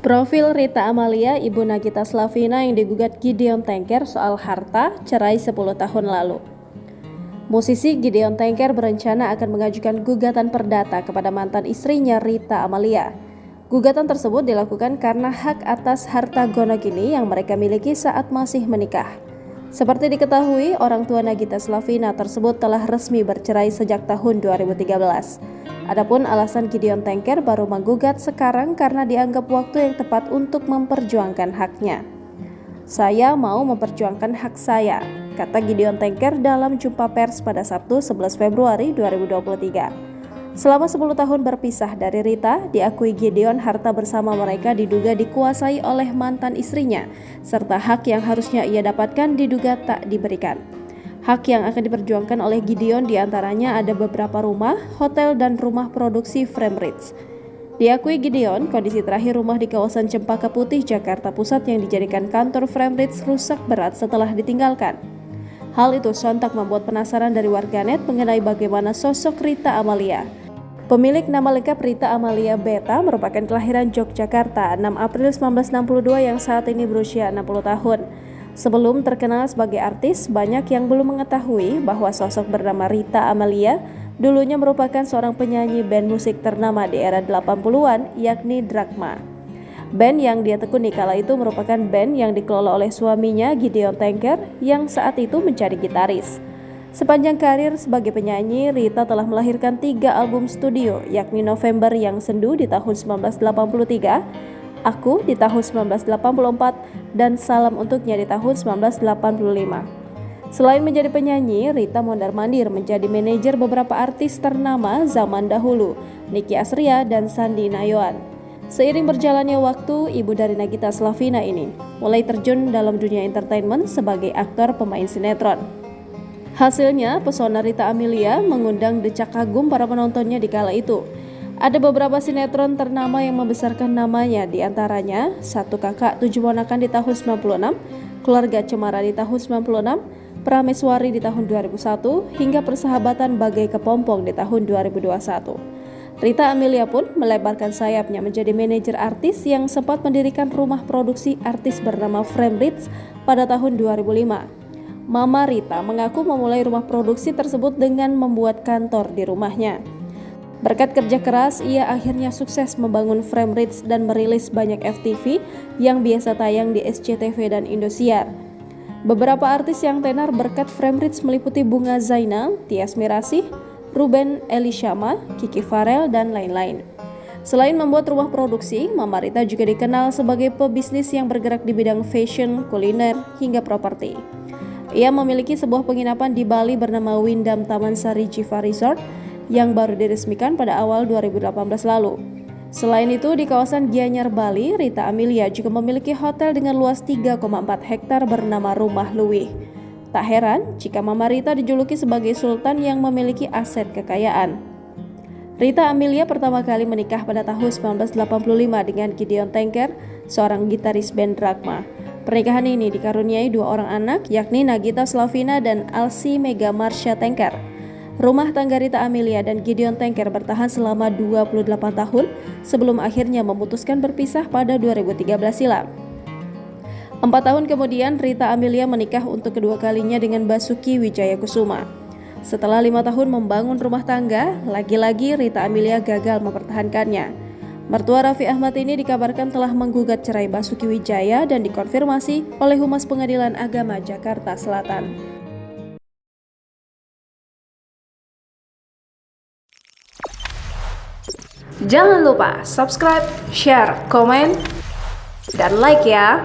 Profil Rita Amalia, Ibu Nagita Slavina yang digugat Gideon Tengker soal harta, cerai 10 tahun lalu. Musisi Gideon Tengker berencana akan mengajukan gugatan perdata kepada mantan istrinya Rita Amalia. Gugatan tersebut dilakukan karena hak atas harta gonogini yang mereka miliki saat masih menikah. Seperti diketahui, orang tua Nagita Slavina tersebut telah resmi bercerai sejak tahun 2013. Adapun alasan Gideon Tengker baru menggugat sekarang karena dianggap waktu yang tepat untuk memperjuangkan haknya. "Saya mau memperjuangkan hak saya," kata Gideon Tengker dalam jumpa pers pada Sabtu 11 Februari 2023. Selama 10 tahun berpisah dari Rita, diakui Gideon harta bersama mereka diduga dikuasai oleh mantan istrinya, serta hak yang harusnya ia dapatkan diduga tak diberikan. Hak yang akan diperjuangkan oleh Gideon diantaranya ada beberapa rumah, hotel, dan rumah produksi Framebridge. Diakui Gideon, kondisi terakhir rumah di kawasan Cempaka Putih, Jakarta Pusat yang dijadikan kantor Framebridge rusak berat setelah ditinggalkan. Hal itu sontak membuat penasaran dari warganet mengenai bagaimana sosok Rita Amalia. Pemilik nama lengkap Rita Amalia Beta merupakan kelahiran Yogyakarta 6 April 1962 yang saat ini berusia 60 tahun. Sebelum terkenal sebagai artis, banyak yang belum mengetahui bahwa sosok bernama Rita Amalia dulunya merupakan seorang penyanyi band musik ternama di era 80-an, yakni Dragma. Band yang dia tekuni kala itu merupakan band yang dikelola oleh suaminya Gideon Tengker yang saat itu menjadi gitaris. Sepanjang karir sebagai penyanyi, Rita telah melahirkan 3 album studio, yakni November yang Sendu di tahun 1983, Aku di tahun 1984, dan Salam Untuknya di tahun 1985. Selain menjadi penyanyi, Rita mondar-mandir menjadi manajer beberapa artis ternama zaman dahulu, Nicky Astria dan Sandi Nayoan. Seiring berjalannya waktu, ibu dari Nagita Slavina ini mulai terjun dalam dunia entertainment sebagai aktor pemain sinetron. Hasilnya, pesona Rita Amalia mengundang decak kagum para penontonnya di kala itu. Ada beberapa sinetron ternama yang membesarkan namanya, diantaranya Satu Kakak Tujuh Ponakan di tahun 96, Keluarga Cemara di tahun 96, Prameswari di tahun 2001, hingga Persahabatan Bagai Kepompong di tahun 2021. Rita Amalia pun melebarkan sayapnya menjadi manajer artis yang sempat mendirikan rumah produksi artis bernama Framebridge pada tahun 2005. Mama Rita mengaku memulai rumah produksi tersebut dengan membuat kantor di rumahnya. Berkat kerja keras, ia akhirnya sukses membangun Framebridge dan merilis banyak FTV yang biasa tayang di SCTV dan Indosiar. Beberapa artis yang tenar berkat Framebridge meliputi Bunga Zainal, Tias Mirasih, Ruben Elishama, Kiki Farel, dan lain-lain. Selain membuat rumah produksi, Mama Rita juga dikenal sebagai pebisnis yang bergerak di bidang fashion, kuliner, hingga properti. Ia memiliki sebuah penginapan di Bali bernama Wyndham Taman Sari Jiva Resort yang baru diresmikan pada awal 2018 lalu. Selain itu, di kawasan Gianyar, Bali, Rita Amalia juga memiliki hotel dengan luas 3,4 hektar bernama Rumah Luwih. Tak heran jika Mama Rita dijuluki sebagai sultan yang memiliki aset kekayaan. Rita Amalia pertama kali menikah pada tahun 1985 dengan Gideon Tengker, seorang gitaris band Dragma. Pernikahan ini dikaruniai 2 orang anak, yakni Nagita Slavina dan Alsi Mega Marsha Tengker. Rumah tangga Rita Amalia dan Gideon Tengker bertahan selama 28 tahun sebelum akhirnya memutuskan berpisah pada 2013 silam. 4 tahun kemudian, Rita Amalia menikah untuk kedua kalinya dengan Basuki Wijayakusuma. Setelah 5 tahun membangun rumah tangga, lagi-lagi Rita Amalia gagal mempertahankannya. Mertua Raffi Ahmad ini dikabarkan telah menggugat cerai Basuki Wijaya dan dikonfirmasi oleh Humas Pengadilan Agama Jakarta Selatan. Jangan lupa subscribe, share, komen, dan like ya!